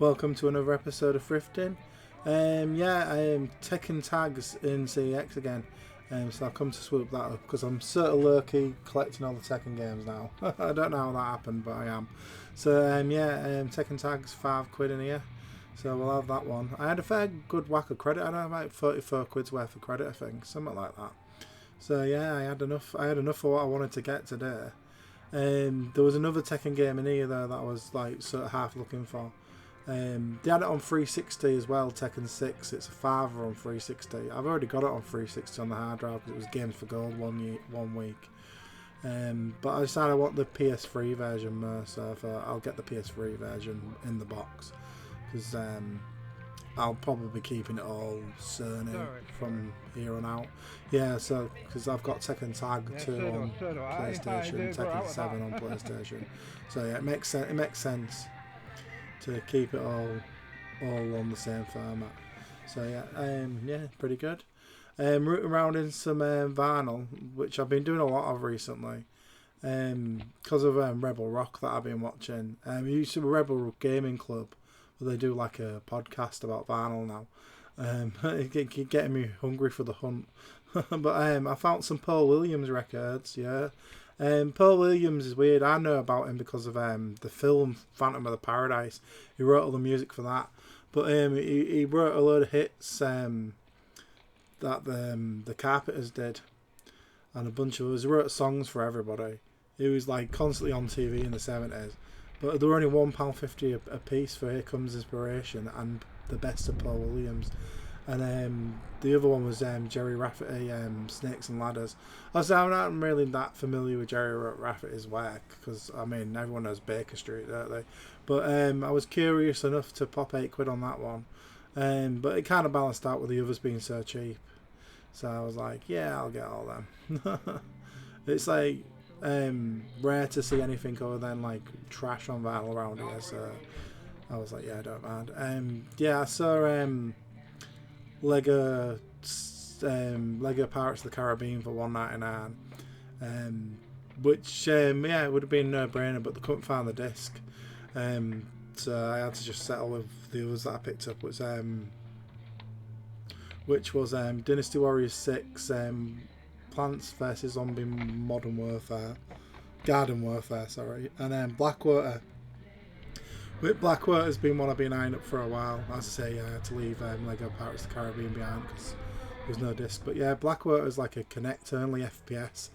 Welcome to another episode of Thrifting. I am taking tags in CEX again. So I'll come to swoop that up because I'm sort of lurky collecting all the Tekken games now. I don't know how that happened, but I am. So Tekken tags, £5 in here. So we'll have that one. I had a fair good whack of credit. I had about 34 quid's worth of credit, I think, something like that. So yeah, I had enough for what I wanted to get today. There was another Tekken game in here though that I was like sort of half looking for. They had it on 360 as well, Tekken 6. It's a fiver on 360. I've already got it on 360 on the hard drive because it was Games for Gold one week. But I decided I want the PS3 version more, so I'll get the PS3 version in the box because I'll probably be keeping it all Sony from here on out. Yeah, so because I've got Tekken Tag 2 on PlayStation, Tekken 7 on PlayStation. So yeah, it makes sense to keep it all on the same format. So yeah, pretty good. Rooting around in some vinyl, which I've been doing a lot of recently, because of Rebel Rock that I've been watching. We used to be Rebel Gaming Club, where they do like a podcast about vinyl now. It's getting me hungry for the hunt. But I found some Paul Williams records. Yeah. Paul Williams is weird. I know about him because of the film Phantom of the Paradise. He wrote all the music for that. But he wrote a load of hits that the Carpenters did, and a bunch of others. He wrote songs for everybody. He was like constantly on TV in the 70s. But they were only £1.50 a piece for Here Comes Inspiration and The Best of Paul Williams. And the other one was Jerry Rafferty, Snakes and Ladders. Also, I'm not really that familiar with Jerry Rafferty's work because, I mean, everyone knows Baker Street, don't they? But I was curious enough to pop £8 on that one. But it kind of balanced out with the others being so cheap. So I was like, yeah, I'll get all them. It's like rare to see anything other than like trash on vinyl around here. So I was like, yeah, I don't mind. I saw Lego Pirates of the Caribbean for $1.99, which it would have been no brainer, but they couldn't find the disc, so I had to just settle with the others that I picked up, which was Dynasty Warriors 6, Plants vs Zombie Garden Warfare, sorry, and Blackwater. With Blackwater has been one I've been eyeing up for a while. As I say, I had to leave Lego Pirates of the Caribbean behind because there's no disc. But yeah, Blackwater is like a Connect-only FPS.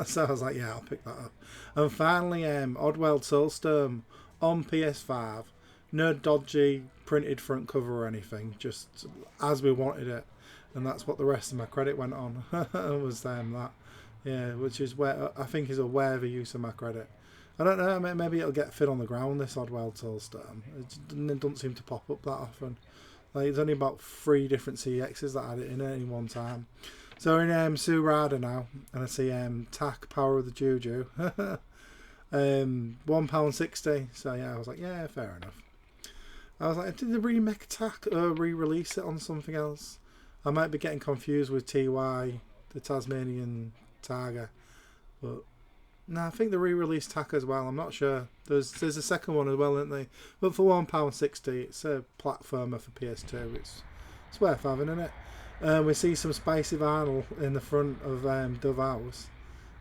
So I was like, yeah, I'll pick that up. And finally, Oddworld Soulstorm on PS5. No dodgy printed front cover or anything. Just as we wanted it. And that's what the rest of my credit went on. Was that. Yeah, which is where I think is a worthy use of my credit. I don't know, maybe it'll get fit on the ground, this Oddworld Soulstorm. It doesn't seem to pop up that often. Like, there's only about 3 different CXs that had it in at any one time. So we're in Surada now, and I see TAC Power of the Juju. £1.60. So yeah, I was like, yeah, fair enough. I was like, did they remake TAC or re-release it on something else? I might be getting confused with TY, the Tasmanian Tiger, but no, I think they re-released TAC as well. I'm not sure. There's a second one as well, isn't there? But for £1.60, it's a platformer for PS2. It's worth having, isn't it? We see some spicy vinyl in the front of Dove House.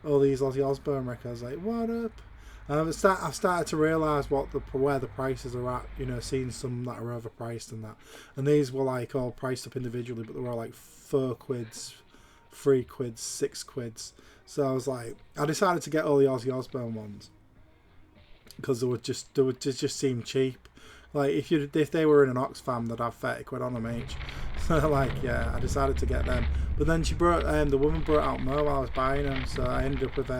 All these Ozzy Osbourne records. Like, what up? I've started to realise where the prices are at. You know, seeing some that are overpriced and that. And these were like all priced up individually, but they were like £4, £3, £6. So I was like, I decided to get all the Ozzy Osbourne ones because they would just seem cheap. Like if they were in an Oxfam, they'd have £30 on them each. So like, yeah, I decided to get them. But then the woman brought out more while I was buying them, so I ended up with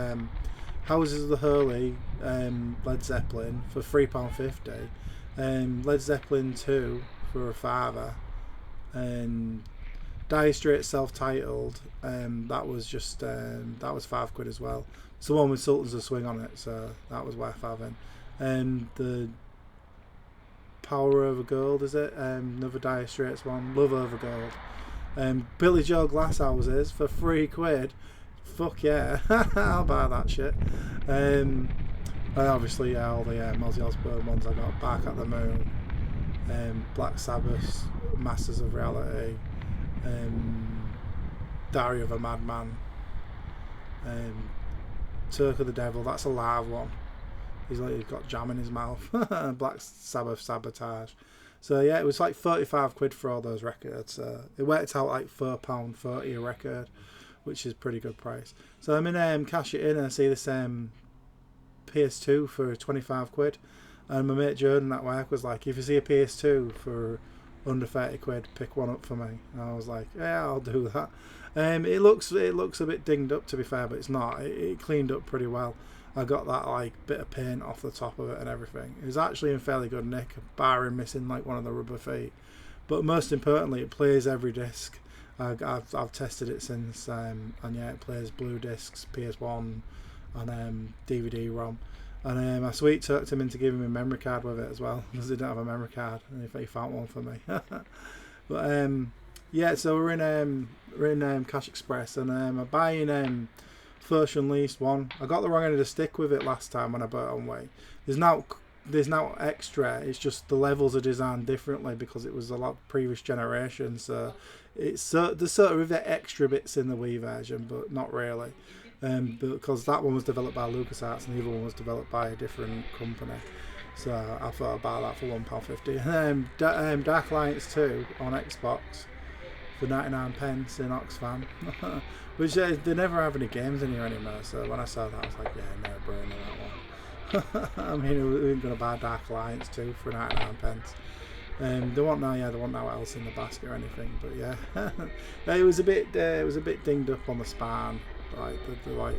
Houses of the Holy, Led Zeppelin for £3.50, Led Zeppelin 2 for a £5, and Dire Straits self-titled, that was just that was £5 as well. It's the one with Sultans of Swing on it, so that was worth having. And the Power Over Gold, is it? Another Dire Straits one, Love Over Gold. Billy Joe Glasshouses for £3. Fuck yeah, I'll buy that shit. And obviously, all the Ozzy Osbourne ones I got, Back at the Moon, Black Sabbath, Masters of Reality, Diary of a Madman, Turk of the Devil. That's a live one. He's got jam in his mouth. Black Sabbath Sabotage. So yeah, it was like 35 quid for all those records. It worked out like £4.30 a record, which is a pretty good price. So I'm in Cash It In and I see this PS2 for 25 quid. And my mate Jordan at work was like, if you see a PS2 for under 30 quid, pick one up for me. And I was like, yeah, I'll do that. It looks a bit dinged up, to be fair, but it's not. It cleaned up pretty well. I got that like bit of paint off the top of it and everything. It was actually in fairly good nick, barring missing like one of the rubber feet. But most importantly, it plays every disc. I've tested it since, and yeah, it plays blue discs, PS1, and DVD-ROM. And I sweet talked him into giving me a memory card with it as well, because they don't have a memory card, and if he found one for me. But yeah, so we're in Cash Express, and I'm buying First Unleashed 1. I got the wrong end of the stick with it last time when I bought it on Way. There's now extra. It's just the levels are designed differently because it was a lot previous generation. So there's sort of extra bits in the Wii version, but not really. Because that one was developed by LucasArts and the other one was developed by a different company. So I thought I'd buy that for £1.50. And Dark Alliance 2 on Xbox for 99p in Oxfam. Which they never have any games in here anymore. So when I saw that, I was like, yeah, no brainer that one. I mean, we weren't going to buy Dark Alliance 2 for 99p. They want no else in the basket or anything, but yeah, it was a bit dinged up on the spine. Like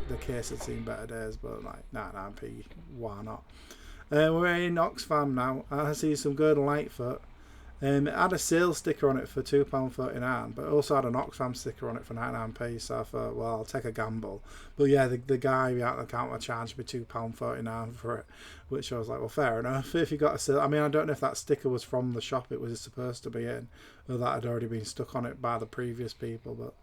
the case had seen better days, but like 99p, why not? We're in Oxfam now. I see some good Lightfoot. It had a sales sticker on it for £2.39, but it also had an Oxfam sticker on it for 99p. So I thought, well, I'll take a gamble. But yeah, the guy out the counter charged me £2.49 for it, which I was like, well, fair enough. If you got a sale, I mean, I don't know if that sticker was from the shop it was supposed to be in, or that had already been stuck on it by the previous people, but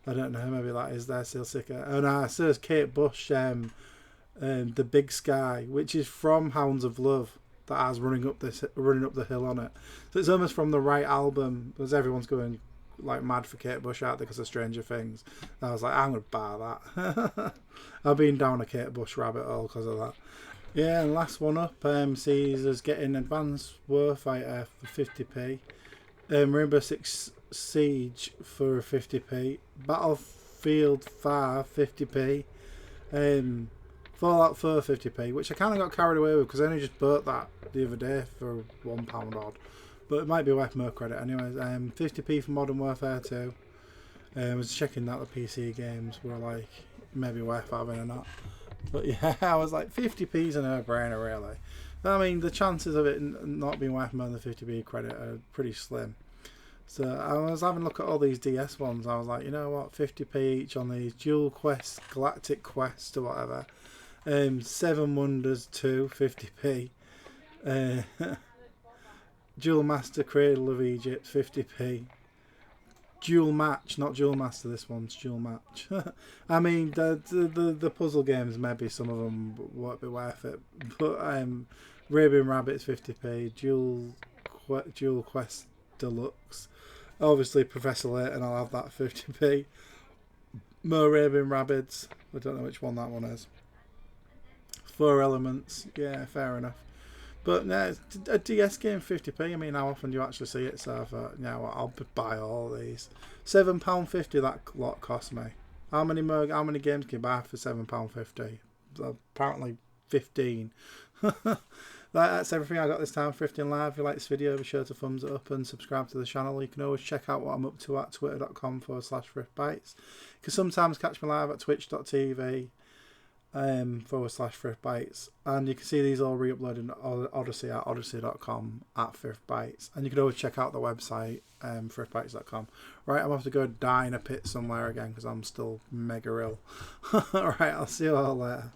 I don't know. Maybe that is their sale sticker. And it says Kate Bush, The Big Sky, which is from Hounds of Love. That has running up the hill on it. So it's almost from the right album, because everyone's going like mad for Kate Bush out there because of Stranger Things. And I was like, I'm going to buy that. I've been down a Kate Bush rabbit hole because of that. Yeah, and last one up, sees us getting Advanced Warfighter for 50p. Rainbow Six Siege for 50p. Battlefield 5 50p. Fallout 4 50p, which I kind of got carried away with because I only just bought that the other day for £1 odd, but it might be worth more credit anyways. 50p for Modern Warfare 2. I was checking that the PC games were like maybe worth having or not, but yeah, I was like 50p's a no-brainer really. I mean, the chances of it not being worth more than 50p credit are pretty slim. So I was having a look at all these DS ones. I was like, you know what, 50p each on these Dual Quest, Galactic Quest or whatever. 7 Wonders 2, 50p. Dual Master Cradle of Egypt, 50p. Dual Match, not Dual Master, this one's Dual Match. I mean, the puzzle games, maybe some of them won't be worth it. But Arabian Rabbits, 50p. Dual Quest Deluxe. Obviously, Professor Layton, I'll have that 50p. More Arabian Rabbids. I don't know which one that one is. 4 Elements, yeah, fair enough. But no, a DS game 50p. I mean, how often do you actually see it? So I thought, yeah, well, I'll buy all these. £7.50 that lot cost me. How many games can you buy for £7.50? Apparently 15. That's everything I got this time. Thrifting Live. If you like this video, be sure to thumbs it up and subscribe to the channel. You can always check out what I'm up to at twitter.com/thriftbytes. You can sometimes catch me live at twitch.tv. /Thrift Bytes, and you can see these all re-uploaded on Odyssey at odyssey.com at Thrift Bytes, and you can always check out the website thriftbytes.com. Right, I'm off to go die in a pit somewhere again because I'm still mega ill. Alright, I'll see you all later.